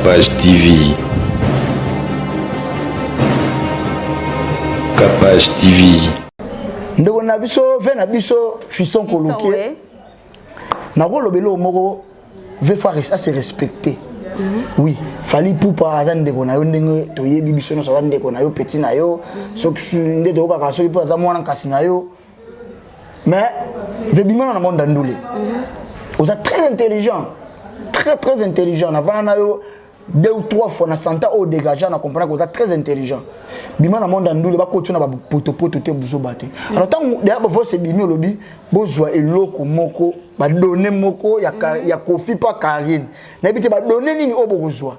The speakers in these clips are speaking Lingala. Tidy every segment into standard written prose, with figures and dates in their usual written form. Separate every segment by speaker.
Speaker 1: Capage TV. Capage TV.
Speaker 2: Ndeko na biso ve na biso fiston coloqué. Na ko lobelo moko ve faire ça se respecter. Oui, fallait pour par hasard ndeko na yo ndenge to yebi biso no so ndeko na yo petit na yo so ndeko ka so pour za mwana kasi na yo. Mais ve bimana na monde ndule. Vous êtes très intelligent. Très intelligent. Avant na yo 2 ou 3 fois na santa au dégageant na comprendre que vous êtes très intelligent. Bima na monde ndule ba kotina ba poto te buzo baté. Alors tant d'ailleurs ba c'est bimi lobi bozwa eloko moko ba donner moko ya Kofi pa Karine. Na bité ba donner nini obokozwa.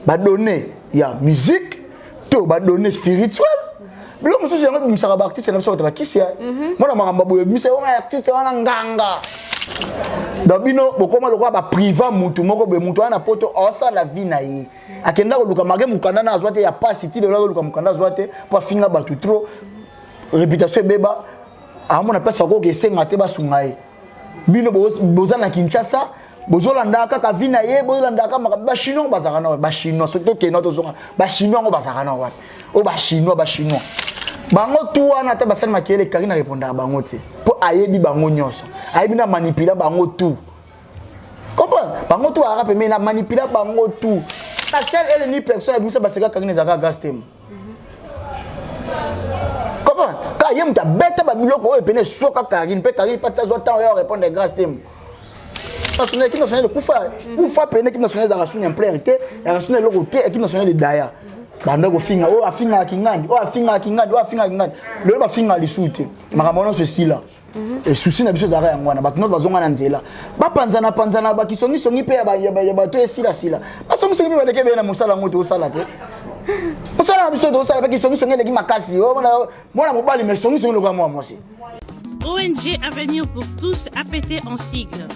Speaker 2: Ba donner ya musique to ba donner spirituel. Bilo musu yango bimisaka ba artiste na so ba kisia. Mona makamba boye bimisaka on artiste wana nganga. Dabino bokoma lokwa ba priva mutu moko be mutu ana poto osa la vie na ye akenda ko luka mage mukanda na azwate ya pass ti de luka mukanda azwate pa finga batu trop réputation beba amona pesa ko ke senga te basunga ye bino bozana Kinshasa bozolanda kaka vie na ye bozolanda kaka ba chinois bazaka na ba chinois surtout ke noto zonga ba chinois ngo bazaka na wa o ba chinois bango tu wana ta basali makele Karine répondre bango te po ayebi bango nyonso ayebi na manipuler bango tout comprendre bango tu arabe mais na manipuler bango tout la seule elle ni personne abisa baseka Karine zaka gastem comprendre ka yem ta bête ba biloko o pene soka Karine pe Karine pas ça temps ya répondre gastem parce que l'équipe nationale de Koufa pene équipe nationale de la Rassouni en plein été la Rassouni le côté équipe nationale de Daya banda ko finga o afinga kingandi le ba finga lisute makamono ceci là et souci na biso zaka yangwana bakino bazonga na nzela ba panzana ba kisongi pe ya bato esila ba songi ba leke be na musala ngoto osala te osala na biso do osala ba kisongi leki makasi o mona mobali mais songi le kwa moi aussi.
Speaker 3: ONG Avenir pour tous APT en sigle.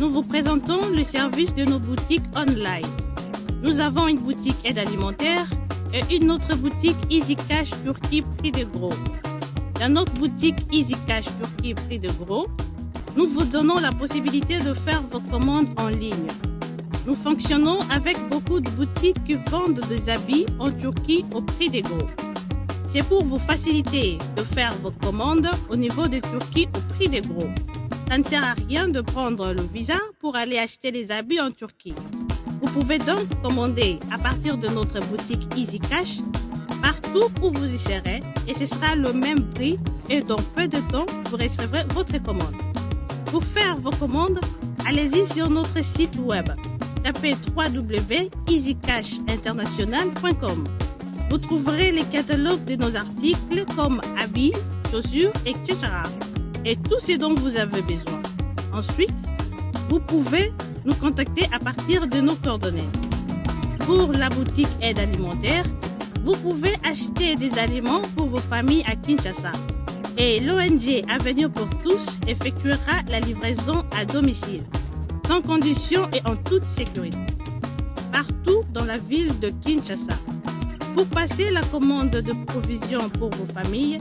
Speaker 3: Nous vous présentons le service de nos boutiques online. Nous avons une boutique aide alimentaire et une autre boutique Easy Cash Turquie prix de gros. Dans notre boutique Easy Cash Turquie prix de gros, nous vous donnons la possibilité de faire vos commandes en ligne. Nous fonctionnons avec beaucoup de boutiques qui vendent des habits en Turquie au prix de gros. C'est pour vous faciliter de faire vos commandes au niveau de Turquie au prix de gros. Ça ne sert à rien de prendre le visa pour aller acheter les habits en Turquie. Vous pouvez donc commander à partir de notre boutique Easy Cash partout où vous y serez et ce sera le même prix et dans peu de temps vous recevrez votre commande. Pour faire vos commandes, allez-y sur notre site web. Tapez www.easycashinternational.com. Vous trouverez les catalogues de nos articles comme habits, chaussures, etc. et tout ce dont vous avez besoin. Ensuite, vous pouvez nous contacter à partir de nos coordonnées. Pour la boutique aide alimentaire, vous pouvez acheter des aliments pour vos familles à Kinshasa. Et l'ONG Avenir pour tous effectuera la livraison à domicile, sans condition et en toute sécurité, partout dans la ville de Kinshasa. Pour passer la commande de provisions pour vos familles,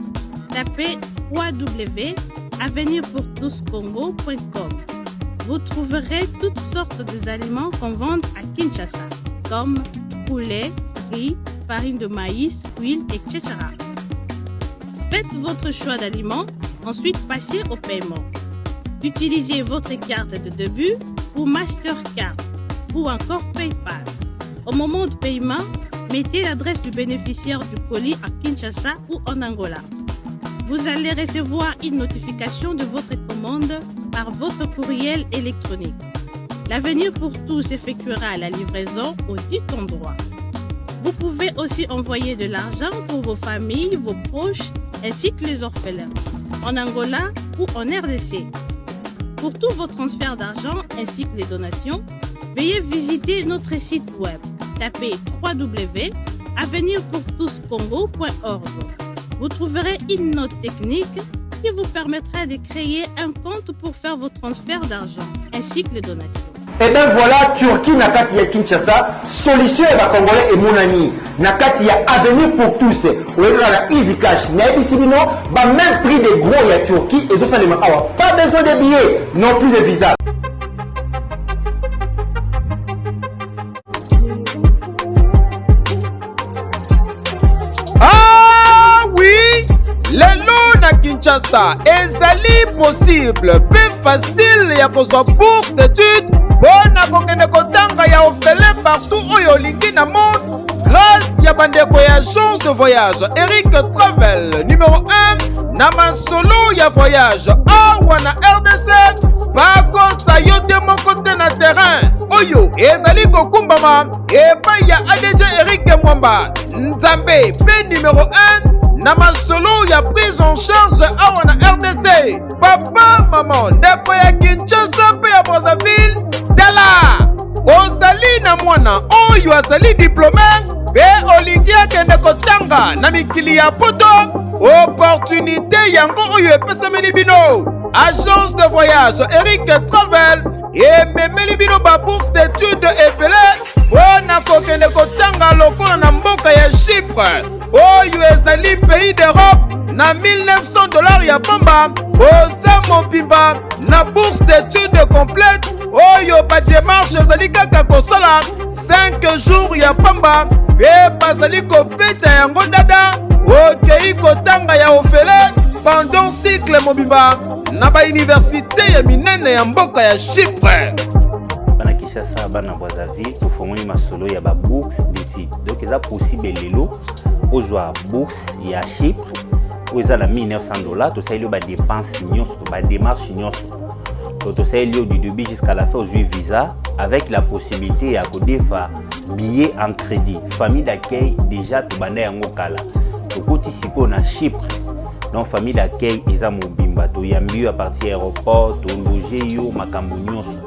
Speaker 3: tapez www.avenirpourtouscongo.com. Vous trouverez toutes sortes d'aliments qu'on vend à Kinshasa, comme poulet, riz, farine de maïs, huile, etc. Faites votre choix d'aliments, ensuite passez au paiement. Utilisez votre carte de début ou Mastercard ou encore PayPal. Au moment de paiement, mettez l'adresse du bénéficiaire du colis à Kinshasa ou en Angola. Vous allez recevoir une notification de votre commande par votre courriel électronique. L'Avenir pour tous effectuera la livraison au dit endroit. Vous pouvez aussi envoyer de l'argent pour vos familles, vos proches, ainsi que les orphelins, en Angola ou en RDC. Pour tous vos transferts d'argent ainsi que les donations, veuillez visiter notre site web. Tapez www.avenirpourtouscongo.org. Vous trouverez une note technique qui vous permettra de créer un compte pour faire vos transferts d'argent ainsi que les donations.
Speaker 4: Et bien voilà, Turquie nakati ya Kinshasa, solution ya Congolais et Mounani. Nakati ya Avenir pour tous. Ou la Easy Cash. N'ayebisibino, ba même prix de gros ya Turquie et ça les awa. Pas besoin de billets, non plus de visa.
Speaker 5: Kinshasa ezali possible pe facile ya kozwa bourse d'études mpona kokende kotanga ya ofele partout oyo olingi na monde grâce ya bandeko ya agence de voyage Eric Travel numéro 1 na masolo ya voyage awa na RDC bakosa yo te moko te na terrain oyo ezali kokumbama epai ya ADG Eric Mwamba Nzambe pe numéro 1 na masolo ya prise en charge awa na RDC papa maman ndeko ya Kinshasa pe ya Brazzaville tala ozali na mwana oyo azali diplômé pe olingi akende kotanga na mikili ya poto opportunité yango oyo epesameli bino agence de voyage Eric Travel ememeli bino babourse d'études ebele mpona kokende kotanga lokola na mboka ya Chypre oyo ezali pays d'Europe na $1900 ya pamba oza mobimba na bourse d'études complète oyo badémarche ezali kaka kosala 5 jours ya pamba pe bazali kobeta yango dada okei kotanga ya ofele pendant cycle mobimba na bauniversité ya minene ya mboka ya Chypre.
Speaker 6: Bana Kinshasa bana Brazzaville tofongoli masolo ya ba bourse d'études donc eza possible lelo ozwa bourse ya Chypre oyo eza na $1900 tosaleli yo badepense nyonso badémarche nyonso tosaleli yo du début jusqu'à la fin ozwi visa avec la possibilité ya kodefa billet en crédit famille d'accueil déjà tobanda yango kala tokoti sikoyo na Chypre donc famille d'accueil eza mobimba toyambi yo à partir ya aéroport tologe yo makambo nyonso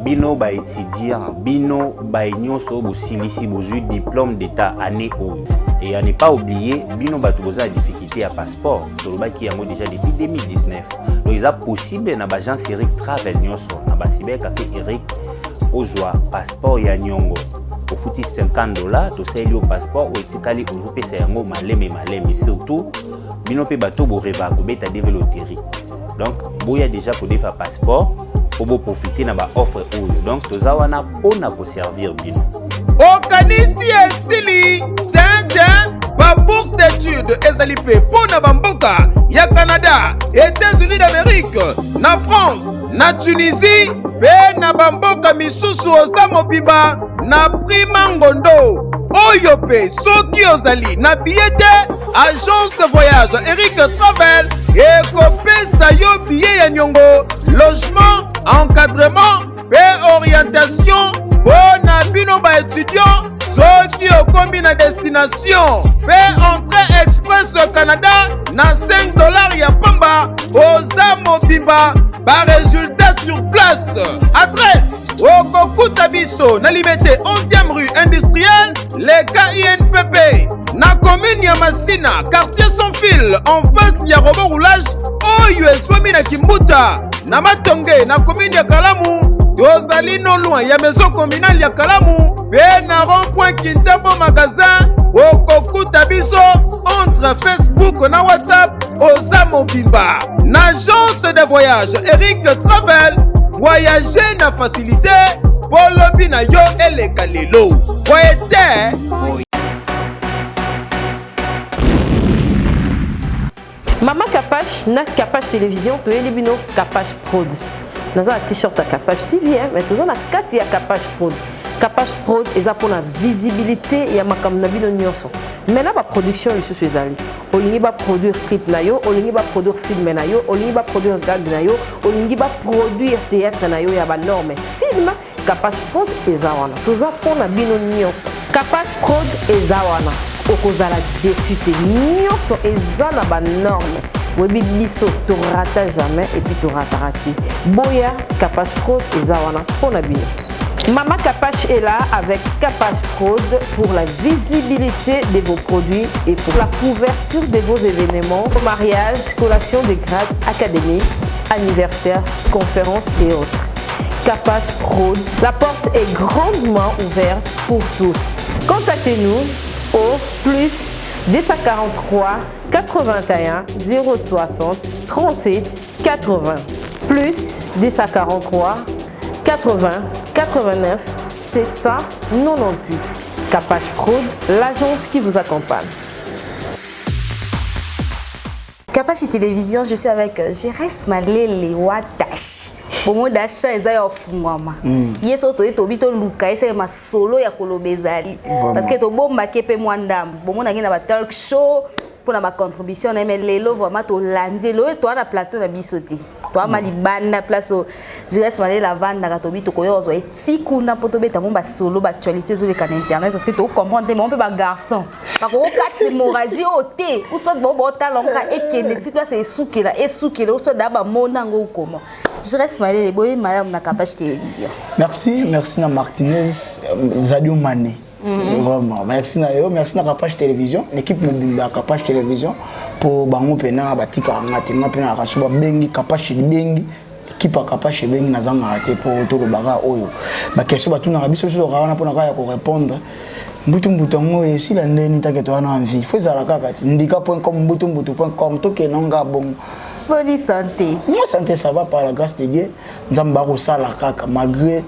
Speaker 6: bino baétudiant bino nyonso bosilisi bozwi diplôme d'état année oyo et à ne pas oublier bino bato boza difficulté ya passeport tolobaki yango déjà depuis 2019 donc eza possible na bagence Eric Travel nyonso na basiber café Eric ozwa passeport ya nyongo ofuti $50 tosaleli yo passeport oyo etikali ozopesa yango maleme surtout bino mpe bato boreva kobeta déveloterie donc boya déjà kodefa passeport po boprofite na baoffre oyo donc toza wana mpona koservir bino
Speaker 5: okanisi esili babourse d'études ezali mpe mpona bamboka ya Canada, États-Unis d'Amérique, na France, na Tunisie pe na bamboka misusu oza mobimba na prima ngondo oyo pe soki ozali na billet agence de voyage Eric Travel ekopesa yo billet ya nyongo logement encadrement pe orientation mpona bino baétudiant soki okomi na destination pe entrée express au Canada na $5 ya pamba oza mobimba ba résultat sur place adresse okokuta biso na limete 11e rue industrielle le KINPP na commune ya Masina quartier sans fil en face ya robot roulage oyo eswami na Kimbuta na Matonge na commune ya Kalamu tozali no loin ya maison communale ya Kalamu pe na rond-point Kintambo magasin okokuta biso entre Facebook na WhatsApp oza mobimba na agence de voyage Eric Travel voyager na facilité polobi na yo eleka lelo poete
Speaker 7: Mama Capache na Capache télévision to elibino Capache Prod. Dans un t-shirt à Capache TV mais tous on a 4 ya Capache Prod. Capache Prod eza pour la visibilité ya makam na bino nyonso. Mais na ba production lisusu ezali. Olingi ba produire clip na yo, olingi ba produire film na yo, olingi ba produire gag na yo, olingi ba produire théâtre na yo ya ba norme film Capache Prod eza wana. Toza pour na bino nyonso. Capache Prod eza wana. Okozala déçu te nyonso eza na ba norme. Webi biso to rata jamais et puis to ratera te. Boya Capache Prod eza wana pour na bino. Mama Capache est là avec Capache Prod pour la visibilité de vos produits et pour la couverture de vos événements, mariage, collation de grades académiques, anniversaires, conférences et autres. Capache Prod, la porte est grandement ouverte pour tous. Contactez-nous au plus 243 81 060 37 80 plus 243 80 89 798. Capache Prod, l'agence qui vous accompagne.
Speaker 8: Kapashi Télévision, je suis avec Jérès Malele Watash. Bomo d'achat eza ya ofungwama. Yeso to bito luka ese ma solo ya kolobezali. Parce que to bomba kepe mwandam. Bomo na ngina ba talk show pour ma contribution na lelo vraiment to landi lo to na plateau na bisoté. To ama libanda place Jérès Malele la vanda ka to bito ko yozo etiku na poto beta bomba solo ba actualité sur le canal internet parce que to comprendre mon peu ba garçon. Parce que o quatre hémorragie o té ou soit bobo talonka ekele ti place esukela ou soit daba monango comment. Jérès Malele boye madame na Kapashi Télévision.
Speaker 2: Merci na Martinez Zadio Mané. Vraiment, merci na yo, merci na Kapashi Télévision, l'équipe mobile Kapashi Télévision pour bango pena batika ngati na pena rasuba bengi Kapashi bengi équipe Kapashi bengi na zanga raté pour to le baga oyo. Ba question batuna rabiso so rawana pona ka ya ko répondre. Mbutu ngo et si la ndeni taketo ana envie. Faut za la kakati ndika.com mbutu.com to ke nanga bon.
Speaker 8: Bonne santé.
Speaker 2: Moi santé ça va par la grâce de Dieu. Nzamba ko sala kaka malgré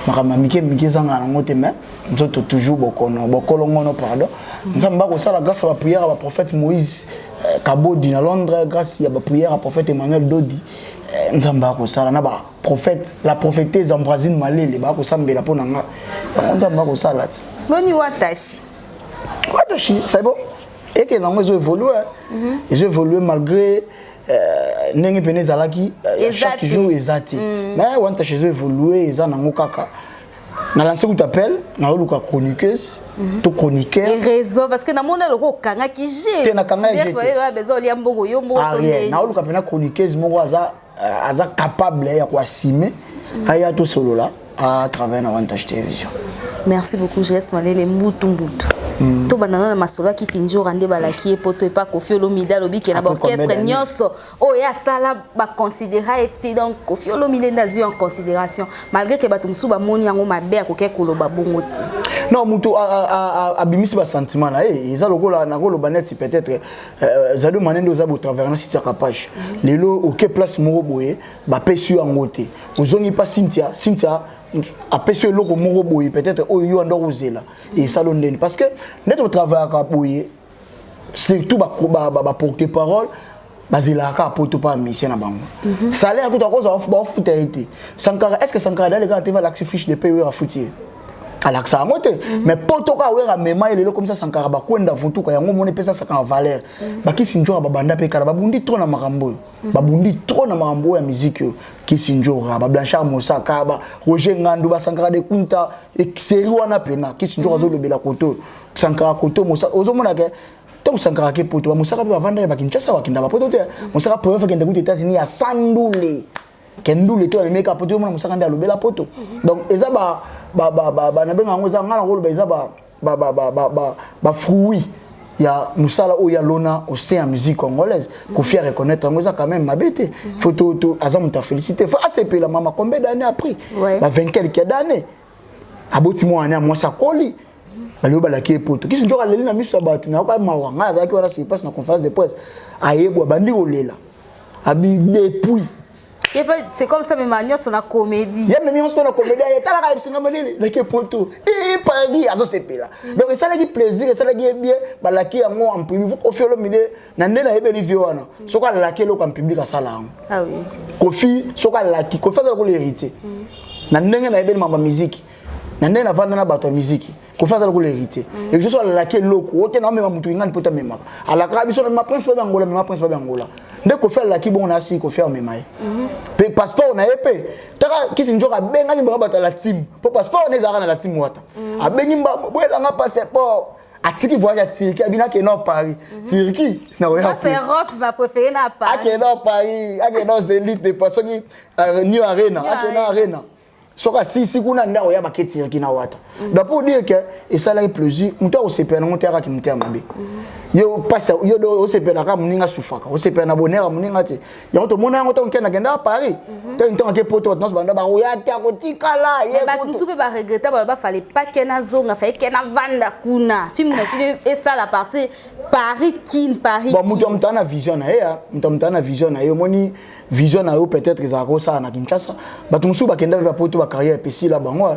Speaker 2: makama mike zanga na ngote mais nzoto toujours bokolo ngono pardon. Nzamba ko sala grâce à la prière à prophète Moïse Kabodi na Londres grâce à la prière à prophète Emmanuel Dodi. Nzamba ko sala na ba prophète la prophétesse Ambroisine Malele ba ko sambela pona nga. Nzamba ko sala.
Speaker 8: Boni Watashi.
Speaker 2: Watashi, c'est bon. Et que non, j'ai évolué. J'ai évolué malgré nengi pene zalaki chaque jour ezati. Mais Watashi j'ai évolué eza nango kaka. Na lancé où t'appelles, na luka chroniqueuse, to chroniqueur.
Speaker 8: Et réseau parce que na mona loko kanga ki j'ai.
Speaker 2: Te na kanga j'ai.
Speaker 8: Bezo li ambongo yo moko to ndeni.
Speaker 2: Na luka pena chroniqueuse moko aza capable ya ko assumer aya to solo là à travers na Watashi Télévision.
Speaker 8: Merci beaucoup Jérès Malele Mbutu. To banana na masolo ki sinjo rande balaki e poto e pa Koffi Olomide lobi ke na orchestre nyonso o ya sala ba considérer été donc Koffi Olomide ndazu en considération malgré que bato musu ba moni yango mabe akoke koloba bongo ti.
Speaker 2: Non mutu abimisi ba sentiment na eza lokola na koloba net peut-être Zadio Mané ndo za bo travers na site Kapashi. Lelo OK place moko boye ba pesu yango te. Ozongi pa Cynthia après ce logo moko boye peut-être oyo ando ozela et salon ndeni parce que notre travail ka boye surtout ba porter parole bazela ka poto pa mission na bango salaire tout à cause ba futa été Sankara est-ce que Sankara dans le cas va l'axe fiche de payer à foutir à l'axe à monter mais poto ka wera mema ele comme ça Sankara ba kwenda vuntu ka yango mone pesa ça en valeur ba kisinjora ba banda pe kala ba bundi trop na makambo ba bundi trop na makambo ya musique kisinjora ba Blanchard Mosaka ba Roger Ngandu ba Sankara de Kunta et série wana pena kisinjora zo lobela koto Sankara koto Mosaka ozomona ke donc Sankara ke poto ba Mosaka ba vanda ba Kinshasa wa kinda ba poto te Mosaka pour faire kende ku États-Unis ya Sandoule kendule to meka poto mona Mosaka nda lobela poto donc eza ba na benga ngo za ngala ko beza ba fruit ya musala o ya lona au sein en musique congolaise qu'on fait reconnaître ngo za quand même mabete photo to azam ta féliciter faut ACP la maman combien d'années après la 20 quelques d'années aboti mo anya mo sakoli balo balaki poto kisi njoka leli na miso batu na ka mawanga za ki wana se passe na conférence de presse ayebo bandi olela abi depuis.
Speaker 8: C'est comme ça, mais maintenant, c'est la comédie.
Speaker 2: Il y a même une comédie, il y a la comédie, il y a poto. Et Paris, à ce pays là. Donc, ça a du plaisir, ça a bien, bah, la qui a moi en public, vous offrez le milieu, n'andez la ébéli violana. Ce qu'on a la qui est en public à Salah.
Speaker 8: Ah oui.
Speaker 2: Kofi, ce qu'on a la qui, Kofi a l'héritier. N'andez la ébéli ma musique. N'andez la vendre na bateau musique. Kofi a l'héritier. Et je suis la qui est loco, ok, non, mais ma moutoungan peut être même. À la Carabie, ma prince pas d'Angola, ma prince pas d'Angola. Dès qu'on fait la qui bon, on a si qu'on fait en mémoire. Passeport on a épée. Tara qui sinjora benga ni bata la team. Pour passeport on est dans la team wata. A bengi mba boela nga passeport. Atiki voyage Turquie abina ke non Paris. Turquie na oya.
Speaker 8: C'est Europe ma préférée na Paris.
Speaker 2: A ke non Paris, a ke non Zénith de personnes qui New Arena, a ke non Arena. Soka si kuna nda oya ba ke Turquie na wata. Donc pour dire que et ça là plaisir, muta o CP na mutera ki mutera mabe. Yo passa yo do o CP na ka muninga sufaka. O CP na bonera muninga te. Yo to mona ngo to nkena kenda Paris. To ntonga ke poto nos banda ba oya ta ko tikala.
Speaker 8: Ye ba tout soupe ba regretter ba fallait pas kena zonga fa kena vanda kuna. Film na film et ça la partie Paris kin Paris.
Speaker 2: Bon muto mtana vision na ya, mtana vision na yo moni vision na yo peut-être za ko ça na Kinshasa. Ba tumusu ba kenda ba poto ba carrière pesi la bango.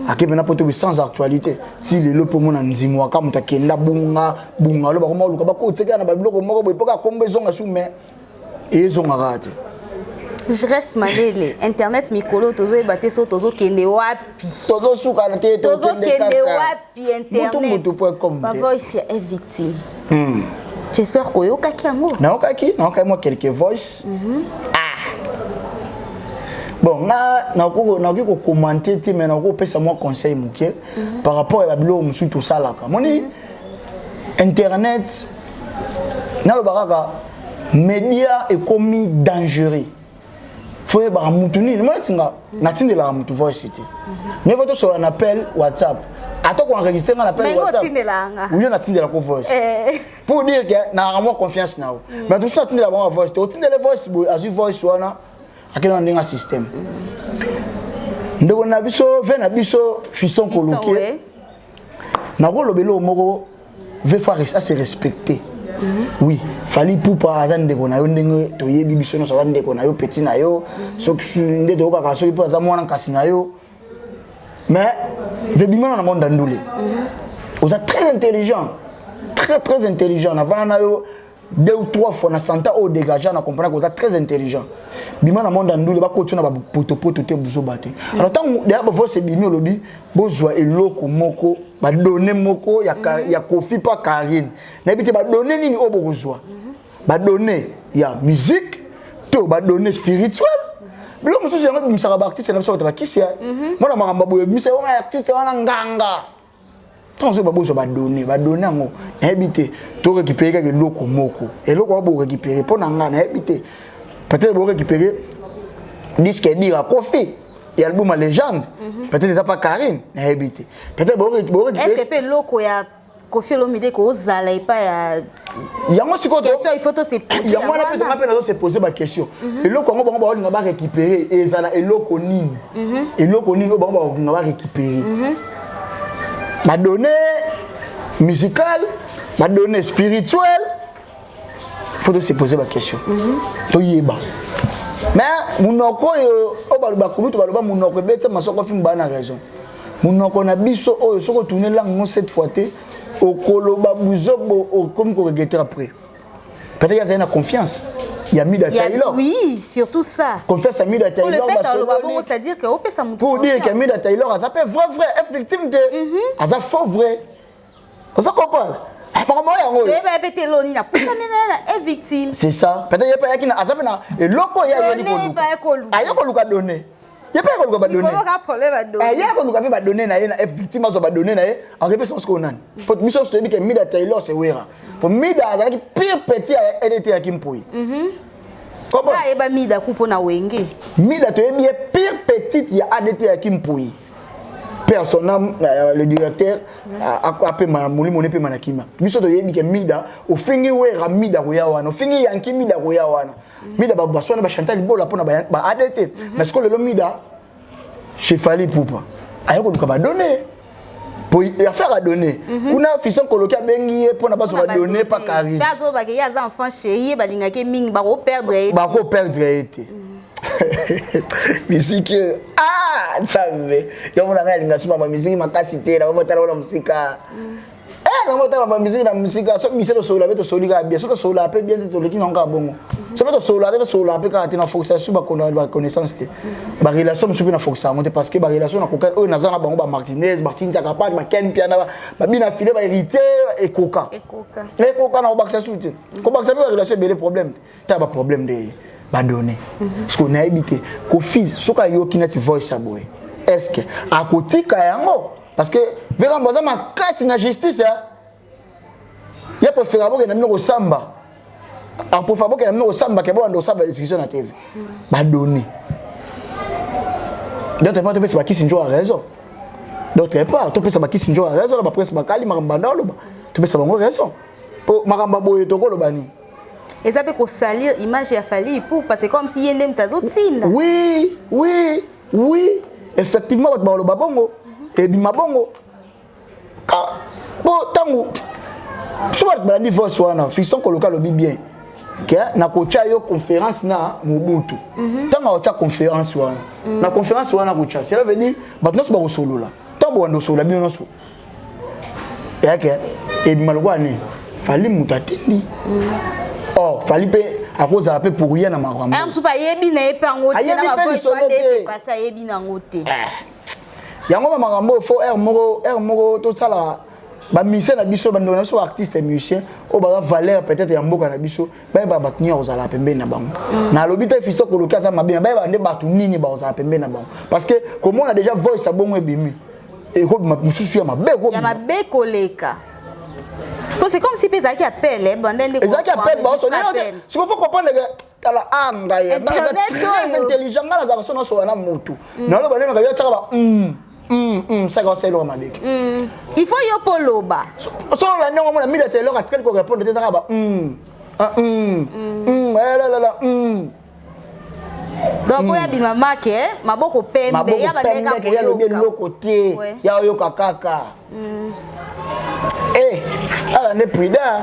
Speaker 2: Akebe na poto sans actualité. Si le pour mon ndimwa ka mutakenda bunga lo ba ko luka ba ko tseka na ba biloko moko boy poka kombe zonga sou mais et ils ont raté.
Speaker 8: Je reste malélé. Internet mikolo tozo ebate so tozo kende wapi.
Speaker 2: Tozo suka na te
Speaker 8: tozo kende wapi internet.
Speaker 2: Ma
Speaker 8: voice est victime. J'espère que yokaki yango.
Speaker 2: Na okaki moi quelques voice. Bon, na ko commenter te mais na ko pesa moi conseil muke par rapport à bilo musu tout ça là. Moni internet na lo baraka média est commis dangereux. Faut ba mutuni, moi tinga na tindela mutu voice te. Mais votre sur un appel WhatsApp. Attends qu'on enregistre un appel WhatsApp. Oui, on a tindela ko voice. Pour dire que na moi confiance na. Mais tout ça tindela bon voice. Tu tindela voice as voice wana akena ndinga système. Ndeko na biso vena biso fiston koloké. Na ko lobelo moko veut faire à se respecter. Oui, fallait pour par hasard ndeko na yo ndenge to yebi biso no sa ndeko na yo petit na yo soki ndeko ka so pour hasard mwana kasi na yo. Mais vebima na monde ndule. Vous êtes très intelligent. Très intelligent. Avant na yo 2 ou 3 fois na santa au dégager na comprendre que vous êtes très intelligent. Bima na monde ndule ba ko tuna ba poto te buzo baté. Alors tant derrière ba voice bimi lobi bozwa eloko moko ba donner moko ya Kofi pa Karine. Na bité ba donner nini obokozwa. Ba donner ya musique to ba donner spirituel. Bilo musu yango bimisaka ba artiste na so ba kisia. Mona makamba boye bimisaka ba artiste wana nganga. Tant so ba bozo ba donner ngo. Na habité to récupérer quelque loko moko. Eloko ba récupérer pour na nga na habité. Peut-être vous récupérer disque dire à Kofi et album à légende. Peut-être ça pas Karine na habité. Peut-être vous récupérer.
Speaker 8: Est-ce que loko ya Kofi Olomide ko zala et pas ya
Speaker 2: yango siko
Speaker 8: question il faut se poser.
Speaker 2: Yango na peut on se poser ma question. Et loko ngo bango ba récupérer et zala eloko nini. Eloko nini bango ba récupérer. Ma donné musical, ma donné spirituel. Faut se poser la question. Toyeba. Mais munoko o baluba kulutu baluba munoko bete masoko fimba na raison. Munoko na biso o soko tourner langue cette fois té o koloba buzobo o comme ko regretter après. Peut-être qu'il y a une confiance. Il y a Mida Taylor.
Speaker 8: Oui, surtout ça.
Speaker 2: Confiance à Mida Taylor.
Speaker 8: Pour le fait c'est-à-dire que on peut ça
Speaker 2: pour dire que Mida Taylor ça fait vrai effectivement ça faux vrai. On s'en comprend. C'est ça. Peut-être qu'il y a un loko ya donné. Il y a pas de donné. Il y a pas de donné na effectivement ça va donner na en réponse qu'on a. Pour mission je te dis que Mida Taylor c'est wera. Pour Mida ça qui pire petit elle était à Kimpoi. Comment
Speaker 8: ah eba Mida kupo na wenge.
Speaker 2: Mida to bien pire petite ya ADT à Kimpoi. Personnel le directeur a pe mulimo ne pe manakima biso to yebi ke Mida o fingi wera Mida ko ya wana o fingi yanki Mida ko ya wana Mida ba baswana ba chantal bola pona ba ADT mais ce que le Mida chez Fali Poupa ayoko luka ba donner pour affaire à donner kuna fison koloka bengi pona ba so ba donner pas Karine
Speaker 8: bazo ba ke ya za enfant chéri ba linga ke ming ba ko perdre
Speaker 2: été musique savez yo mona ngali ngasuma ma musique makasi te na motala wala musika na motala ma musique na musika so miselo so la beto so liga bien so so la pe bien to leki nanga bongo so beto so la pe ka te na force su ba connaissance te ba relation musu na force monte parce que ba relation na koka o na zana bango ba Martinez capable ba Ken Piana ba bina filé ba hérité et coca na ba ça soute ko ba ça relation be les problèmes ta ba problème de ba donner parce qu'on a habité ko fils soka yo kinati voice aboy est-ce que à côté ka yango parce que vraiment boza ma casse na justice ya préférable que na mino samba a pour favor que na mino samba ke bo ndo samba discussion na TV ba donner d'autre part to pesa ba kisinjo a raison d'autre part to pesa ba kisinjo a raison ba presse ba kali makambanda lo ba to pesa bango raison po makamba boye to ko lo bani.
Speaker 8: Et ça peut salir l'image de Fali pour parce que comme si il aime ta zotina.
Speaker 2: Oui, effectivement le babongo et bima bongo. Bon tango. Soit ba divorce wana fiston koloka lo bien. Que na kocha yo conférence na Mobutu. Tango cha conférence wana. Na conférence wana kocha. Cela veut dire batnos ba solo là. Tango ndo solo bien so. Et que et bima lo wana Fali mutatindi. Oh, Falipe, à cause de la paix pour rien à Marambo.
Speaker 8: Je ne sais pas, il y a un peu de passé, il y a un peu
Speaker 2: yango Marambo faut moro tout ça là. Ba musicien na biso bando na so artiste et musicien o ba valeur peut-être ya mboka na biso ba ba batenir ozala pembe na bango na lobita fiso ko lokaza mabe ba ba nde batu nini ba ozala pembe na bango parce que comme on a déjà voice a bongo ebimi et ko mususu ya mabe ko
Speaker 8: ya mabe koleka to c'est comme si pesa qui appelle bandende ko
Speaker 2: ça qui appelle ba so si faut comprendre que la anga ya très intelligent ngala za so na so na moto na lo bandende ka ya tsaka ba ça va c'est le Malik.
Speaker 8: Il faut y poloba.
Speaker 2: So la non on a mis la télé à quelqu'un répondre des arabes.
Speaker 8: Donc il y a bi mama ke maboko pembe ya bandeka ko
Speaker 2: yo côté ya yo kaka. Ala ne prudent.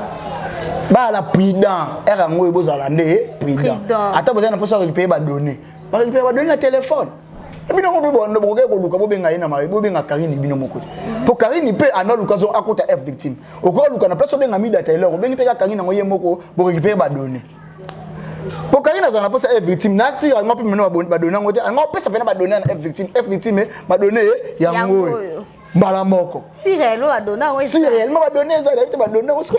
Speaker 2: Ba la prudent era ngoy bozala ne prudent. Ata bozana posa ko payer ba donner. Ba payer ba donner na téléphone. Et puis non on boga ko luka bobenga ina mari bobenga Karine bino moko pour Karine pe ana luka zo akota F victime oko luka na place obenga mida Taylor obengi pe Karine ngoye moko bo récupérer ba donner pour Karine za na place F victime na si alma pe meno ba donner ngote alma pesa pena ba donner na F victime ba donner ya ngoyo mbala moko
Speaker 8: si réellement ba donner oui
Speaker 2: si réellement ba donner ça ba donner aussi.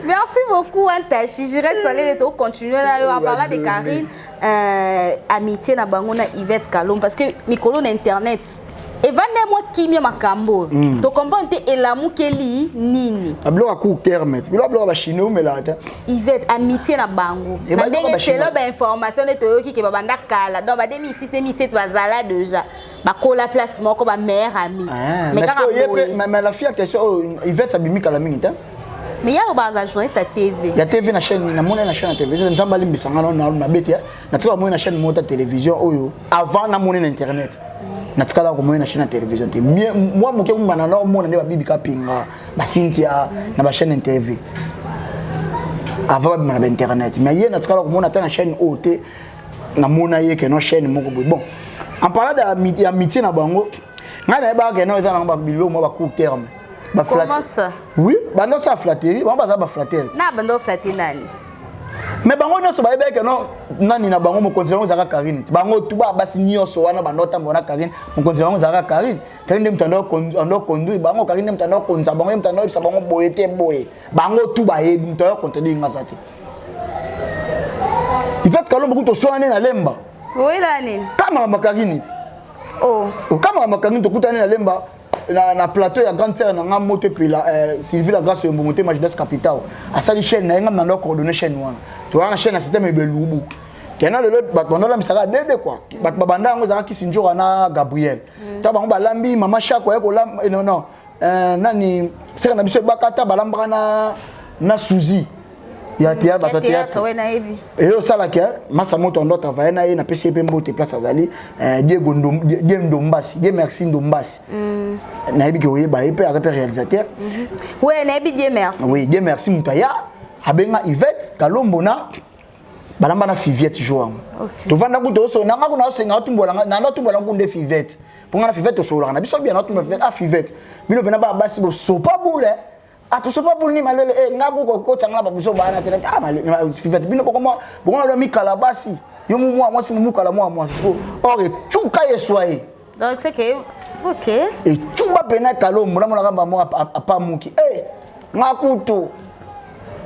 Speaker 8: Merci beaucoup Antachi. Je reste allé de continuer là en parlant de Karine amitié na bango na Yvette Kalom parce que mikolo na internet et vande moi kimia makambo to comprendre et l'amour keli nini
Speaker 2: ablo a court terme bilo ba chino melata
Speaker 8: Yvette amitié na bango na ndenge c'est là ba information de toyoki ke babanda kala donc ba 2006 2007 bazala déjà ba kola place moko ba meilleure amie
Speaker 2: mais quand mais la fille a question Yvette abimi kala mingi ta.
Speaker 8: Mais il y a le journaliste à TV.
Speaker 2: Il y a TV na chaîne, na mona na chaîne à télévision. Nous avons mis ça na bête. Na tika mona na chaîne mota télévision oyo avant na mona na internet. Na tika la ko mona na chaîne à télévision. Moi moke mwana na mona ne ba bibi kapinga, ba Cynthia na ba chaîne TV. Avant na ba internet. Mais hier na tika la ko mona na chaîne OT na mona ye ke no chaîne moko bon. En parlant de amitié na bango, ngana ba ke no eza na ba bilo mo ba court terme.
Speaker 8: Comment ça?
Speaker 2: Oui, bando ça flatterie, on va ça flatterie.
Speaker 8: Na bando flatterie nani.
Speaker 2: Mais bango no so ba ebe ke no nani na bango mo considérer zaka Karine. Bango tuba basi nyoso wana bando tambona Karine, mo considérer zaka Karine. Karine mtando conduire bango Karine mtando konza bango mtando bisa bango boyete boye. Bango tuba e mtando contenir ngazate. Yvette Kalom beaucoup to soane na lemba.
Speaker 8: Oui la nini.
Speaker 2: Kama Karine.
Speaker 8: Oh.
Speaker 2: Kama Karine to kutana na lemba. Na plateau ya grande sœur na nga moto puis la Sylvie la grâce yo monter Majidas Capital a sali chaîne na nga na coordonner chaîne wana to wana chaîne na système ebelubu kena le bat banda misaka dede quoi bat babanda ngo za ki sinjora na Gabriel ta bango balambi mama chako ko non nani sera na biso bakata balambaka na Suzy ya théâtre
Speaker 8: ouais na ebi
Speaker 2: et yo sala ke masa moto ndo travailler na ye na PCP mbote place azali Diego Ndombasi Dieu merci Ndombasi na ebi ke oye ba epe avec réalisateur
Speaker 8: ouais na ebi Dieu merci
Speaker 2: oui Dieu merci mutaya abenga Yvette Kalombo na balamba na Fiviette joango to vanda ku to so na nga kuna osenga otumbola na ndo tumbola ku nde Fiviette ponga na Fiviette to so na biso bien na tumbola Fiviette bino bena ba basi bo so pas boule to so pas boule ni malele ngabu ko tangala ba biso ba na tena malele Fiviette bino ko mo bonga lo mi kalabasi yo mu moi si mu kala moi so or chuka yeswaye
Speaker 8: donc c'est que OK
Speaker 2: et chuba pena Kalombo na mona kamba mo apa muki ngakutu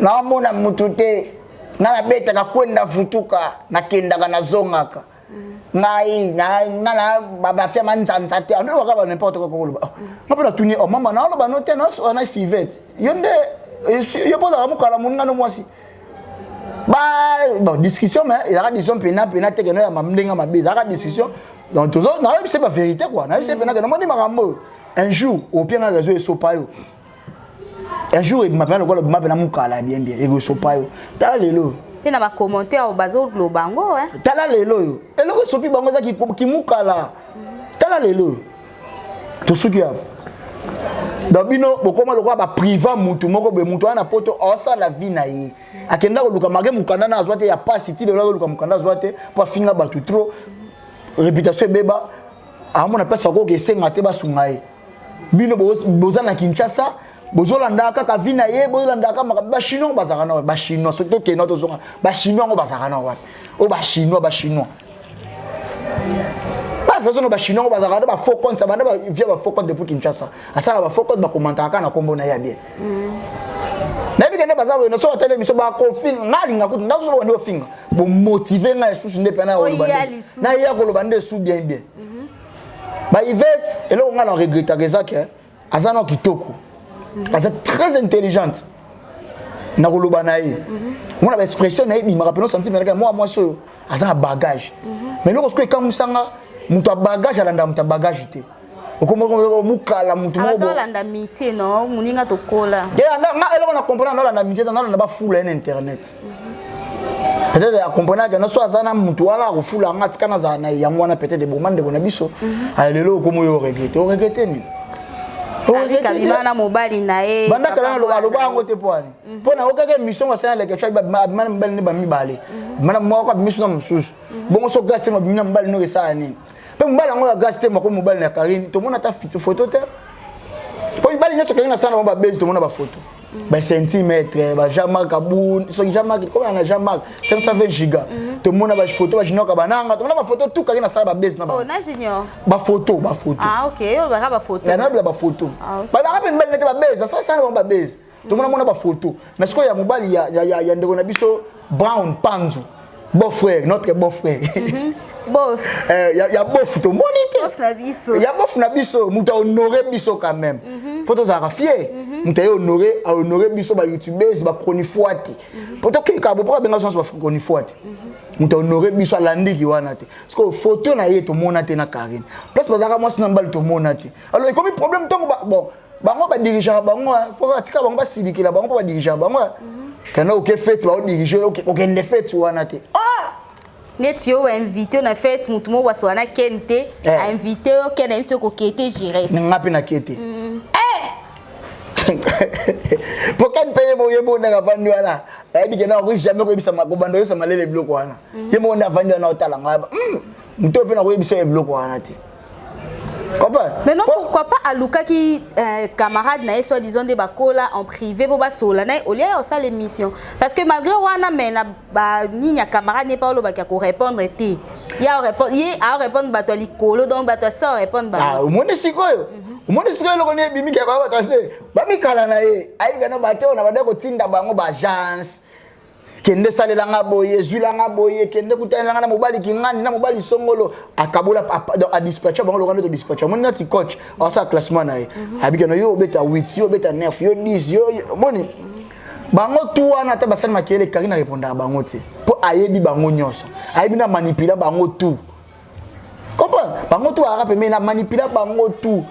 Speaker 2: na mona mutute na beta ka kwenda futuka na kenda kana zongaka ngai na baba fema nzanza te ando wakaba n'importe quoi ko ba ngapela tuni o mama na lo ba no te na so na Fiviette yonde yo poza ka mukala munga no mwasi ba bon discussion mais il y a discussion pena te que no ya mamndenga mabe za ka discussion donc toujours na c'est pas vérité quoi na c'est pena que no moni makambo un jour au pire na réseau esopayo un jour il m'appelle quoi le m'appelle na mukala bien et esopayo tala lelo
Speaker 8: et na ba commentaire au bazo lo bango hein
Speaker 2: tala lelo yo eloko sopi bango za ki mukala tala lelo to suki ya dabino bokoma lokwa ba priva mutu moko be mutu ana poto osa la vie na ye akenda ko luka mage mukanda na azwate ya pass ti lelo luka mukanda azwate pa finga batu trop réputation beba amona pesa ko ke senga te ba sungaye bino bozana Kinshasa bozolanda kaka vina ye bozolanda kaka ba chinois bazakana ba chinois surtout que notre zone ba chinois ngo bazakana wa o ba chinois ça sont ba chinois bazakana ba faux compte ça ba via ba faux compte depuis Kinshasa asala ba faux compte ba commenter kana kombo na ya bien na bi kende bazawe no so tele miso ba ko fin ngali ngakuti ndazo so wani finga bo motiver nga susu nde pena o lobande na ya ko lobande su bien ba Yvette et là on a la regrette que ça que azana kitoko asa très intelligente na ko lobana ye on a expression na bi mara peno senti mais moi so azana bagage mais loko ko kamusanga muto bagage alanda muto bagage te okomo mukala mutu mo
Speaker 8: bo alanda métier non muninga tokola
Speaker 2: ya na eloko na comprendre alanda métier na ba full en internet peut-être à comprendre que no so azana mutu wala ko full anga tikana za na yango wana peut-être de bomande bona biso alelo komo yo regretter ni
Speaker 8: avec kabimana mobali na e
Speaker 2: banda kala loba ngo te poani pona okake mission wa sana le kecha ba man mbali ne ba mibale mana mo ko mission na msusu bongo so gaste ma bimina mbali no ke nini pe mbali ngo gaste ma ko mobali na Karine to mona ta photo te po mbali nyoso Karine sana ba base to mona ba photo ba centimètre ba Jean-Marc Abou so Jean-Marc comme na Jean-Marc 520 giga to mona ba photo ba jinoka bananga to mona ba photo tout Karine sana ba base na ba
Speaker 8: oh na junior
Speaker 2: ba photo
Speaker 8: ah OK yo ba photo
Speaker 2: na ba photo ba ba mbali ne te ba base ça sana ba base to mona ba photo mais ce ko ya mobali ya ndeko na biso Brown Panzu beau frère notre beau frère
Speaker 8: bof
Speaker 2: ya bof to monite
Speaker 8: bof na biso
Speaker 2: ya bof na biso muta honorer biso quand même faut aux fier muta honorer biso ba youtubeurs ba chronifuati poto ke ka bo benga sens ba chronifuati muta honorer biso alandi ki wana te parce que photo na ye to monate na Karine place bazaka moi sina mbali to monate alors comme problème tongo bon bango ba dirigeant bango faut atika bango ba sidikila bango ba dirigeant bango kana oke fête ba diriger oke ne fête wana te
Speaker 8: net yo invité na fête mutu mo waswana kente invité o kena biso ko kete Jires
Speaker 2: ngapi na kete Pourquoi payer mon yemo na vandu wana ebi kena ko jamais ko bisa makobando yo sama lele bloko wana yemo na vandu wana otala ngaba muto pe na ko bisa bloko wana te.
Speaker 8: Mais non, pourquoi pas Aluka qui camarade na soi-disant des bakola en privé pour basola na au lieu de ça l'émission parce que malgré wana mais na ba ni camarade n'est pas lo ba ko répondre té ya répondre ba to likolo donc ba to ça répondre ba
Speaker 2: ah umone sikoyo lo ne bimi ke ba tase ba mikala na ye ayi ngana ba te ona ba ko tinda bango ba agence kende salela nga boye zwila nga boye kende kutana nga na mobali kingani na mobali songolo akabola a dispatcher bango lokando to dispatcher mon nati coach asa classement na ye abika no yo beta 8 yo beta 9 yo 10 yo moni bango tu wana ta basali makele Karine répondre bango te po ayebi bango nyonso ayebi na manipuler bango tout comprendre bango tu arape mais na manipuler bango tout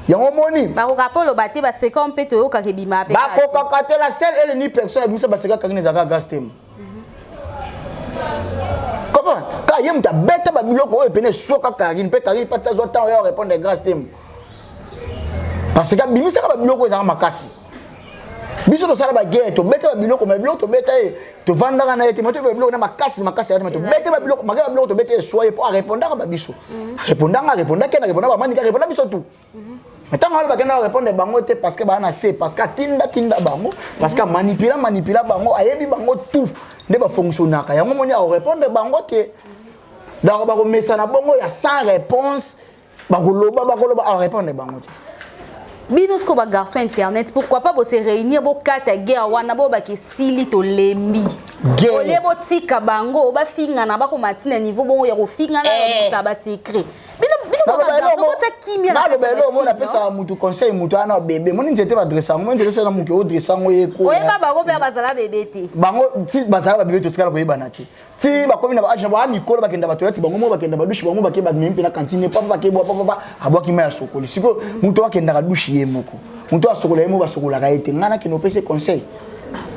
Speaker 2: yango moni
Speaker 8: bako kapolo bate ba sekon peto yo kakebima pe
Speaker 2: bako kakate la seule elle ni personne bimisa ba seka Karine zaka gastem comment ka yem ta beta ba biloko o pene soka Karine pe Karine pas ça zo temps yo répondre gastem parce que bimisa ba biloko zaka makasi biso to sala ba guerre to beta ba biloko ma biloko to beta e to vandaka na ete moto ba biloko na makasi ya to beta ba biloko makaba biloko to beta e soye pour répondre ba biso répondre ke na répondre ba mani ka répondre biso tout. Maintenant on va gagner répondre bango te parce que ba na c'est parce que tinda bango parce que manipula bango ayebi bango tout ne ba fonctionnaka yango moni a répondre bango te donc ba ko mesa na bango ya sans réponse ba ko loba a répondre bango te
Speaker 8: binos ko ba garçon internet pourquoi pas bo se réunir bo kata guerre wana bo ba ke sili to lembi ole bo tika bango ba finga na ba ko matina niveau bongo ya ko finga na ça ba secret bino ba garçon ko ta kimia na
Speaker 2: ba mo na pesa mutu conseil mutu ana bébé moni nzete ba dressa ngo nzete so na muke o dressa ngo ye ko
Speaker 8: oye baba bo be bazala bébé te
Speaker 2: bango ti bazala ba bébé to sikala boye banati ti ba komi na ba agent ba mikolo ba kenda ba toilette bango mo ba kenda ba douche bango ba ke ba mimpi na cantine papa ba ke bo papa abwaki ma ya sokoli siko mutu wa kenda ka douche ye moko mutu asokola ye mo ba sokola ka ete ngana ke no pese conseil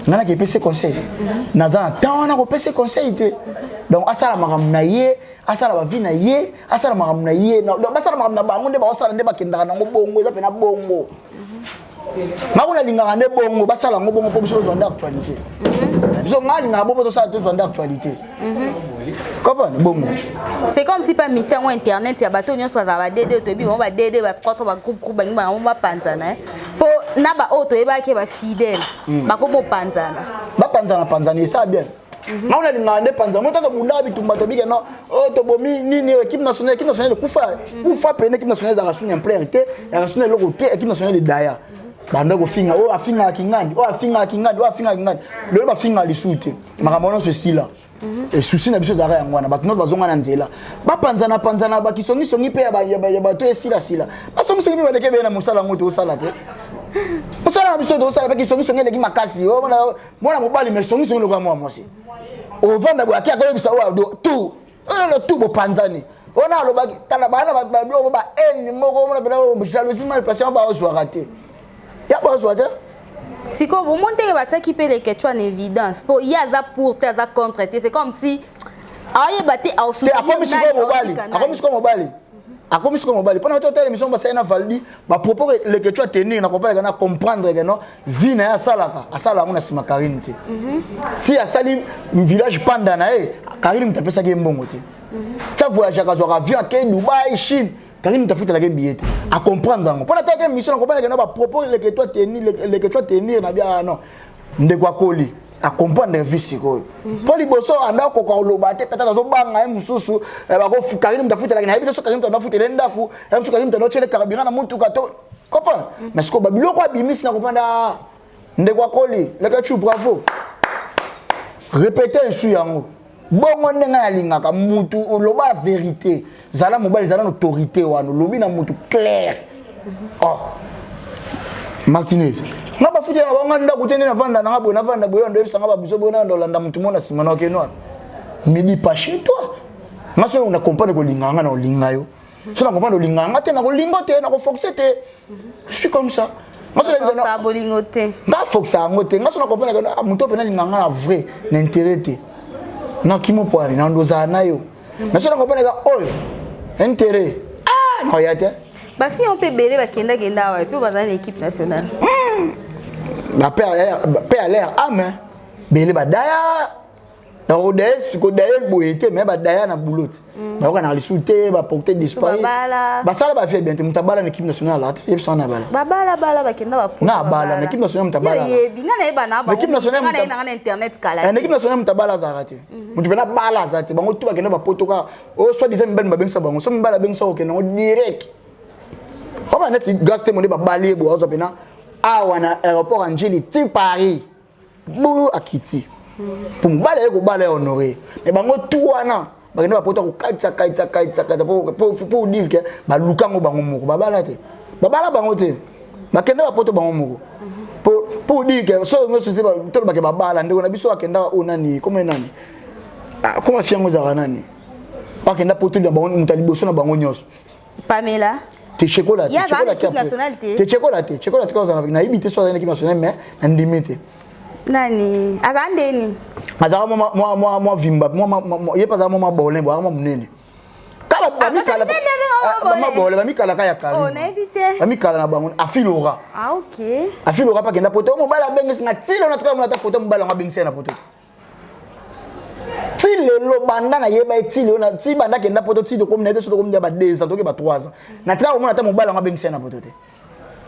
Speaker 2: ngana ke pese conseil naza tant na ko pese conseil te donc asala makam na ye asala ba vie na ye asala makam na ye donc basala makam na bango nde ba osala nde ba kenda na ngo bongo eza pena bongo makuna linga nde bongo basala ngo bongo po biso zonda actualité biso ngali nga bobo to sala to zonda actualité comment bongo
Speaker 8: c'est comme si pas métier en internet ya bato nyonso bazaba DD to bi bon ba DD ba trois ba groupe ba ngba ba panza na po na ba auto ebaki ba fidèle bakomo panzana
Speaker 2: panzana ça bien na on a demandé panzana moi tant bunda bitumba to bigeno oh to bomi nini équipe nationale kufa pene équipe nationale za rasuni en plein été la rasuni le côté équipe nationale de Daya banda ko finga oh afinga kingandi le ba finga lisute makamono ceci là et souci na biso za ya ngwana ba notre bazonga na nzela ba panzana ba kisongi pe ya ba to esila ba songi ba leke be na musala ngoto osala te osala biso do osala ba kisongi leki makasi oh mona mobali me songi le kwa moi aussi o vanda bo akia ko bisa wa do tout le tout bo panzani ona lo ba tala bana ba blo ba en moko mona bela jalousie mal patient ba oswa raté ya ba oswa te
Speaker 8: si ko vous montez bataki pe les questions en évidence pour il y a ça pour te ça contre c'est comme si aye baté au soutenir akomi siko mobali pendant toute l'émission ba saina validi ba propos les questions à tenir na comprendre que non vie na ya salaka mona sima Karine te ti asali village panda na Karine mtapesa ke mbongo te ta voyage ka zo avion ke Dubai Chine Karine tafuta la billet à comprendre ngo pendant toute l'émission na comprendre que non ba propos les questions à tenir na bien non ndekwa koli à comprendre vie ko pour liboso anda ko ko loba te peta zo banga mususu ba ko Karine mtafuta lakini haibito so Karine mtafuta lenda ku so Karine mtano chele karabira na muntu kato comprendre mais ce ko ba biloko abimisi na comprendre ndekwa koli leka chu bravo répéter sur yango bongo ndenga ya lingaka mutu loba vérité zala mobile zala autorité wana lobi na mutu clair oh Martinez nga bafuti na banga ndako tene na vanda na ngabo na vanda boyo ndo ebisanga ba biso boyo na ndolanda mutu mona sima na kenwa midi pas chez toi nga so on comprendre ko linganga na olinga yo so na comprendre linganga te na ko lingo te na ko foxer te je suis comme ça nga so na ça bolingo te
Speaker 2: nga foxa ngote nga so na comprendre ko mutu pe na linganga na vrai na intérêt te na kimo poani na ndoza na yo mais so na comprendre ko oh intérêt non yate
Speaker 8: ba fi on peut belé ba kenda wa puis ba dans l'équipe nationale
Speaker 2: ba père a l'air amen belé ba daya na odes ko daya boyete mais ba daya na boulot ba ko na lisute ba porter disparu ba sala ba fi bien te mutabala na équipe nationale là et ça na bala
Speaker 8: ba kenda ba
Speaker 2: na bala na équipe nationale mutabala
Speaker 8: ye binga na ba na ba
Speaker 2: équipe nationale
Speaker 8: na internet kala
Speaker 2: na équipe nationale mutabala za raté mutu bena bala za te bango tu ba kenda ba potoka o soit disant ben ba bengsa bango so mbala bengsa o kena direct on va net gaster mon ba balé bo ozo pena awana aéroport Angeli ti Paris bou akiti pour mbala ko bala honoré mais bango tout wana ba kenda ba poto ko kaitsa pour dire que ba lukango bango moko ba bala te ba bala bango te ba kenda ba poto bango moko pour dire que so ngo société ba to ba ke ba bala ndeko na biso akenda onani comme nani ah comment fiango za nani ba kenda poto ba bango mutaliboso na bango nyos
Speaker 8: Pamela
Speaker 2: te chocolat
Speaker 8: ya za l'équipe nationale
Speaker 2: te chocolat ko za na ibite so za l'équipe nationale mais ndimite
Speaker 8: nani azandeni
Speaker 2: azara moi vimba moi ye pas za moi bolin bo moi munene kala ba mikala ba bolin ba mikala ka ya kali
Speaker 8: on a évité
Speaker 2: ba mikala na bango afilora
Speaker 8: OK
Speaker 2: afilora pa kenda poto mo bala bengisi na tilo na tsaka mo na ta poto mo bala ngabengisi na poto lo banda na yeba etilo na ti banda kenda poto ti to comme na so to comme ba 2 ans to ke ba 3 ans na tika ko mona ta mobala nga bengisa na poto te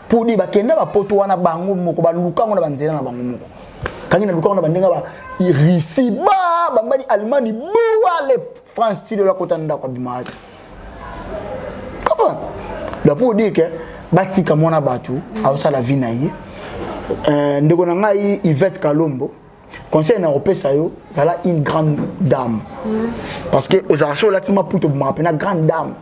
Speaker 2: pour di ba kenda ba poto wana bango moko ba lukango na banzela na bango moko kangi na lukango na bandinga ba irisi ba bambani Allemagne buale France ti de la kota nda kwa bimata comment la pour dire que batika mona batu awsa la vie na yi ndeko na ngai Yvette Kalombo conseil na opesa yo zala une grande dame parce que aux arachos là tima puto m'appena grande dame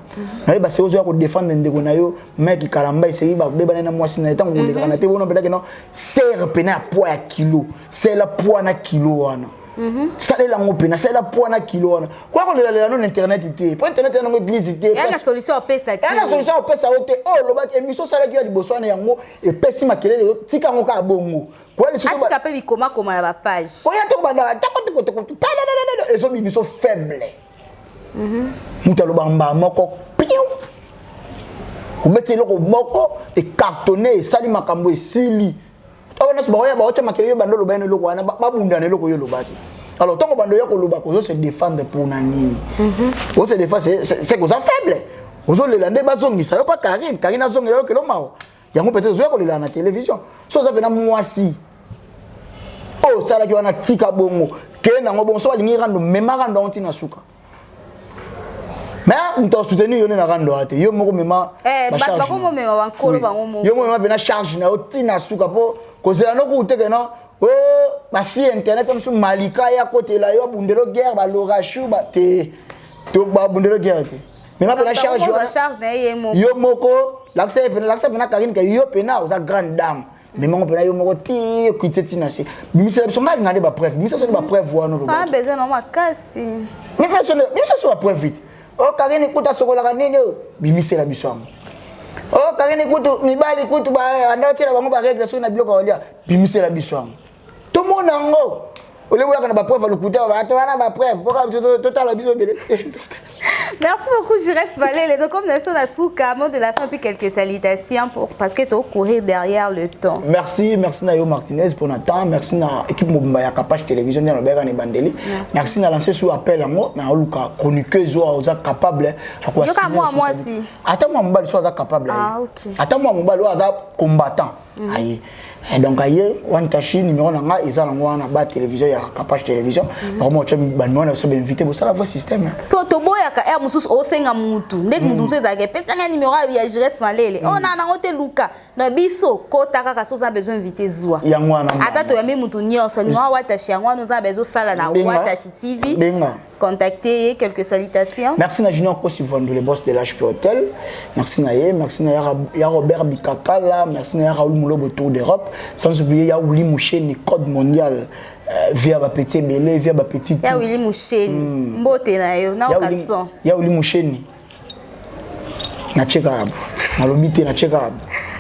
Speaker 2: na ba se ozo ko défendre ndeko na yo mec kalamba essayer ba beba na mwasi na tango ndeka na te wono beda que non serre pena poids à kilo c'est la poids na kilo wana ça la ngopena c'est la poids na kilo wana quoi ko la non internetité pour internet na église té
Speaker 8: ya na solution opesa
Speaker 2: ya na solution opesa ote oh lo ba émission sala ki ya liboso na yango et pesi makelele tika ngo ka bongo
Speaker 8: atika pe bikoma koma na ba page
Speaker 2: oya to banda takotiko ezo bimiso faible mutalo bamba moko piu kubeti loko moko e cartonné sali makambo esili ona so ba ocha makelele bandolo ba eno loko wana babunda ne loko yo lobaki alors tango bando yako lobako zo se défendre pour nani on se défend c'est que ça faible ozo le lande bazongisa yo pa Karine azongela yo kelo mao yango peut-être ozoya kolela na télévision so oza pena mwasi oh sala ki wana tika bongo ke nango bongo so balingi rando mema rando ontina suka mais on t'a soutenu yo na rando ate yo moko mema
Speaker 8: ba ko mo mema bankolo bango mo
Speaker 2: yo mema pena charge na otina suka po kozela no kuteke no oh ba fille internet on su malika ya côté la yo bundelo guerre ba lorashu ba te to ba bundelo guerre te mais pena charge
Speaker 8: na yemo
Speaker 2: yo moko l'accès pena karine ka yo pena oza grande dame mais mon pena yo moko ti kuiteti na se bimisa biso ngali ngade ba preuve bimisa so ba preuve wana
Speaker 8: pas besoin non makasi
Speaker 2: mais ça so ba preuve vite oh karine kuta sokola kanini bimisa la biso am oh karine kutu mibali kutu ba anda tira bango ba règle so na biloko olia bimisa la biso am to mona ngo ole boya kana ba preuve le kuta ba to wana ba preuve poka total biso bele.
Speaker 8: Merci beaucoup, Jérès Malele. Donc, comme nous sommes à Souka, mot de la fin, puis quelques salutations parce que tu as couru derrière le temps.
Speaker 2: Merci Nayo Martinez pour notre temps. Merci à l'équipe Mobaya Capage Télévision de Robert et Bandeli. Merci à lancer sous appel à moi, mais à Luka, chroniqueuse ou capable à quoi.
Speaker 8: Moi aussi.
Speaker 2: Attends-moi, mon bal soit capable.
Speaker 8: Ah, ok.
Speaker 2: Attends-moi, mon bal soit combattant. Aïe. Donc ailleurs wantashi numéro nanga ezalangwa na ba télévision ya Capage Télévision vraiment tu banwa na so invité bo sala voix système
Speaker 8: to boya ka er mususu o senga mutu ndeti mutu ezake pesa nga numéro ya Jérès Malele ona na ngote luka na biso kota kaka so za besoin invité zwa
Speaker 2: yangwana
Speaker 8: ata to yambe mutu nyonso ni watashi yangwana za besoin sala na watashi TV
Speaker 2: benga
Speaker 8: contacter quelques salutations.
Speaker 2: Merci na Junior Kosivondo le boss de l'HP Hotel. Merci na ya Robert Bikakala, merci na Raoul Moulobo Tour d'Europe. Sans oublier ya Willy Moucheni code mondial via ba petit belé via ba petit.
Speaker 8: Ya Willy Moucheni mbote na yo na okason.
Speaker 2: Ya Willy Moucheni. Na cheka abo. Na lobité na cheka abo.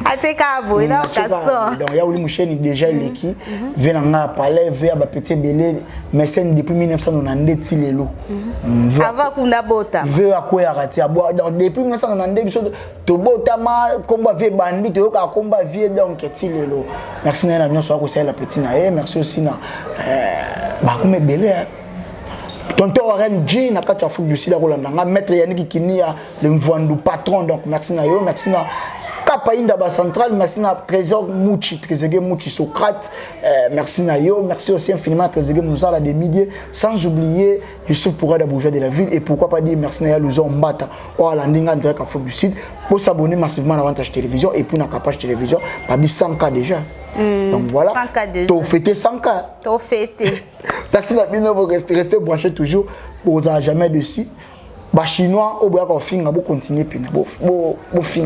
Speaker 8: Ateka abo na okason.
Speaker 2: Donc ya Willy Moucheni déjà l'équipe vient na parler via ba petit belé mécène depuis 1992 tilelo.
Speaker 8: Avant kuna bota.
Speaker 2: Veut akoya rati abo donc depuis 1992 biso to bota ma combat vie bandi to ka combat vie donc tilelo. Merci na nyonso akosala la petite na merci aussi na ba comme belé tonton Warren G na kati Afrique du Sud a Rolanda maître Yannick Kinia le mvandu patron donc merci na yo merci na Kapa Inda ba central merci na Trésor Mouchi Trésor Mouchi Socrate merci na yo merci aussi infiniment Trésor Mouzala des milliers sans oublier Youssouf Pourada bourgeois de la ville et pourquoi pas dire merci na Luzon Mbata ou à la Ndinga de Afrique du Sud pour s'abonner massivement à Avantage Télévision et pour na Capage Télévision pas 100K déjà. Donc voilà, tu as fêté 100K.
Speaker 8: Tu as fêté.
Speaker 2: Merci d'avoir rester branché toujours. Vous n'avez jamais dessus. Les Chinois, ils vont continuer à faire.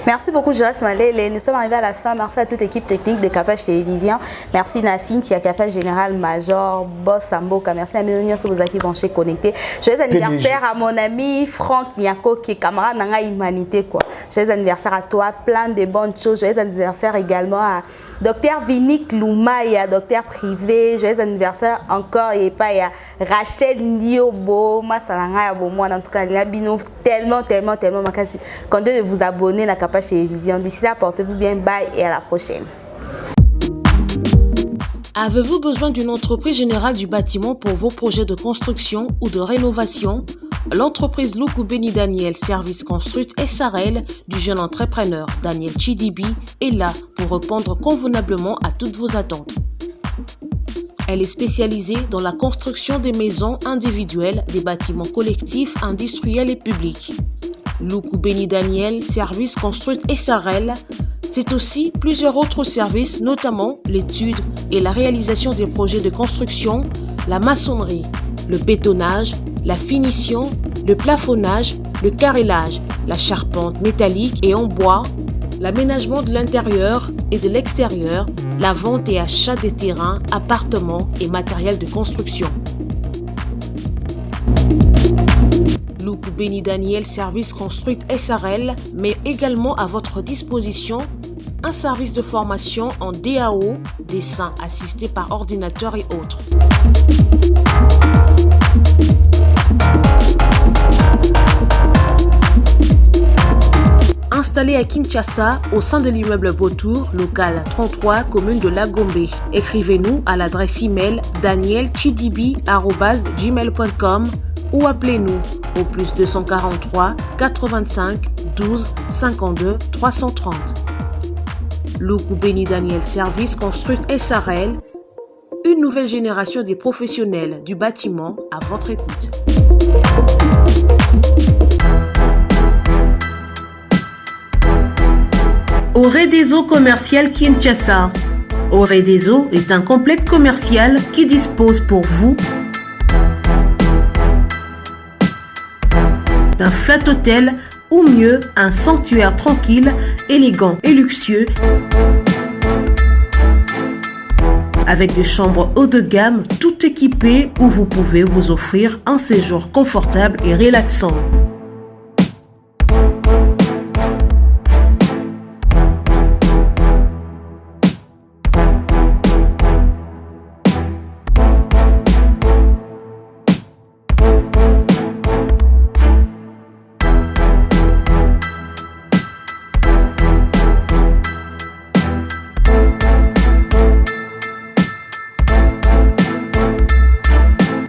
Speaker 8: Merci beaucoup, Jérès Malele. Nous sommes arrivés à la fin. Merci à toute l'équipe technique de Capage Télévision. Merci Nassine, Tia Capage Général Major, Boss Samboka. Merci à mes unions sur vos acquis branchés connectés. Joyeux anniversaire à mon ami Franck Niako, qui est camarade dans la humanité. Joyeux anniversaire à toi, plein de bonnes choses. Joyeux anniversaire également à Docteur Vinick Loumaya, docteur privé. Joyeux anniversaire encore et pas à Rachel Ndiobo, Massalanga Yabomo. En tout cas, il y a tellement makasi. Comptez de vous abonner à la Capage Télévision. D'ici là, portez-vous bien, bye et à la prochaine.
Speaker 9: Avez-vous besoin d'une entreprise générale du bâtiment pour vos projets de construction ou de rénovation? L'entreprise Luku Beni Daniel Service Construite SARL du jeune entrepreneur Daniel Chidibi est là pour répondre convenablement à toutes vos attentes. Elle est spécialisée dans la construction des maisons individuelles, des bâtiments collectifs, industriels et publics. Luku Beni Daniel Service Construite SARL, c'est aussi plusieurs autres services, notamment l'étude et la réalisation des projets de construction, la maçonnerie, le bétonnage, la finition, le plafonnage, le carrelage, la charpente métallique et en bois, l'aménagement de l'intérieur et de l'extérieur, la vente et achat des terrains, appartements et matériel de construction. Luku Beni Daniel Service Construite SARL met également à votre disposition un service de formation en DAO, dessin assisté par ordinateur et autres. Installé à Kinshasa, au sein de l'immeuble Beautour, local 33, commune de Lagombe. Écrivez-nous à l'adresse email danielchidibi@gmail.com ou appelez-nous au +243 85 72 52 330. Loukou Béni Daniel Service Construit SARL, une nouvelle génération des professionnels du bâtiment à votre écoute.
Speaker 10: Auré des eaux commerciales Kinshasa. Auré des eaux est un complexe commercial qui dispose pour vous d'un flat hôtel ou mieux un sanctuaire tranquille, élégant et luxueux avec des chambres haut de gamme tout équipées où vous pouvez vous offrir un séjour confortable et relaxant.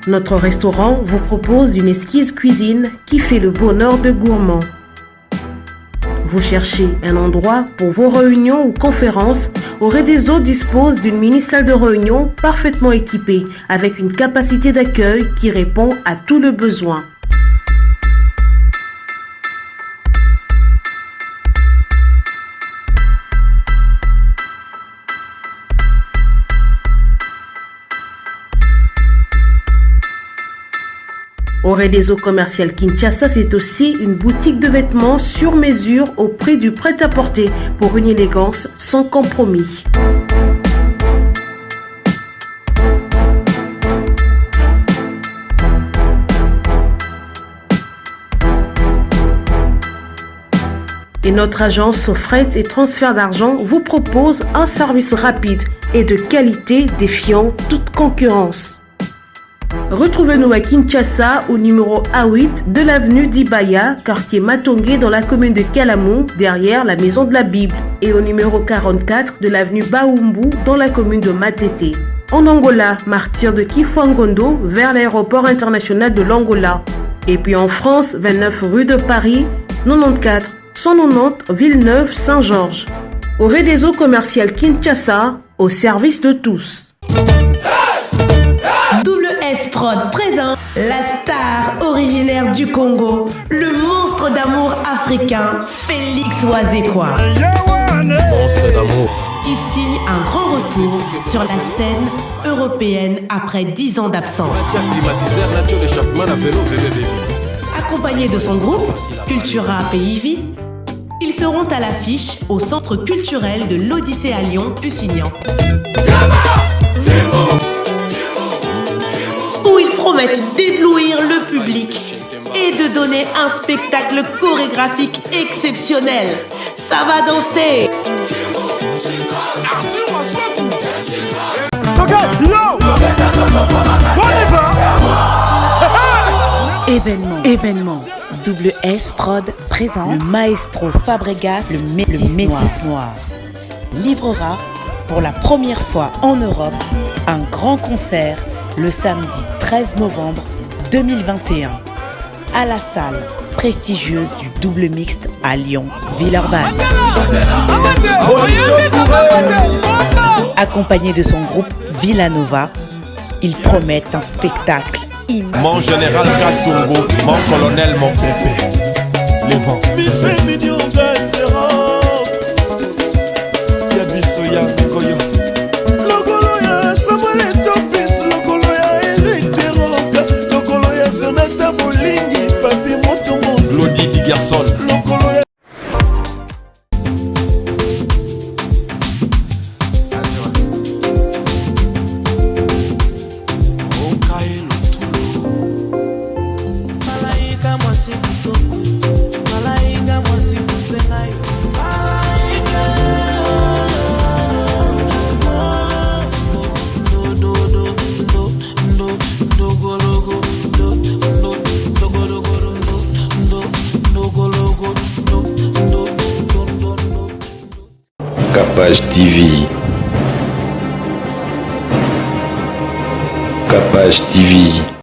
Speaker 10: Notre restaurant vous propose une exquise cuisine qui fait le bonheur de gourmands. Vous cherchez un endroit pour vos réunions ou conférences? Auré des Eaux dispose d'une mini-salle de réunion parfaitement équipée avec une capacité d'accueil qui répond à tous les besoins. Auré des Eaux commerciales Kinshasa, c'est aussi une boutique de vêtements sur mesure au prix du prêt-à-porter pour une élégance sans compromis. Et notre agence fret et transfert d'argent vous propose un service rapide et de qualité défiant toute concurrence. Retrouvez-nous à Kinshasa au numéro A8 de l'avenue d'Ibaya, quartier Matongé dans la commune de Kalamou, derrière la maison de la Bible, et au numéro 44 de l'avenue Baoumbu dans la commune de Matete. En Angola, martyr de Kifuangondo vers l'aéroport international de l'Angola. Et puis en France, 29 rue de Paris, 94 190 Villeneuve-Saint-Georges. Auré des Eaux commerciales Kinshasa, au service de tous.
Speaker 11: WS Prod présente la star originaire du Congo, le monstre d'amour africain, Félix Wazekwa.
Speaker 1: Monstre d'amour.
Speaker 11: Qui signe un grand retour sur la scène européenne après 10 ans d'absence. Accompagné de son groupe, Cultura Pays Vie, ils seront à l'affiche au Centre culturel de l'Odyssée à Lyon-Pusignan. Où ils promettent d'éblouir le public et de donner un spectacle chorégraphique exceptionnel. Ça va danser. Événement. WS Prod présente le maestro Fabregas, le Métis Noir, livrera pour la première fois en Europe un grand concert le samedi 13 novembre 2021 à la salle prestigieuse du Double Mixte à Lyon, Villeurbanne. Accompagné de son groupe Villanova, ils promettent un spectacle immense.
Speaker 12: Mon général Kassongo, mon colonel, mon pépé. Les vents. Lodi di garçon.
Speaker 1: Capage TV. Capage TV.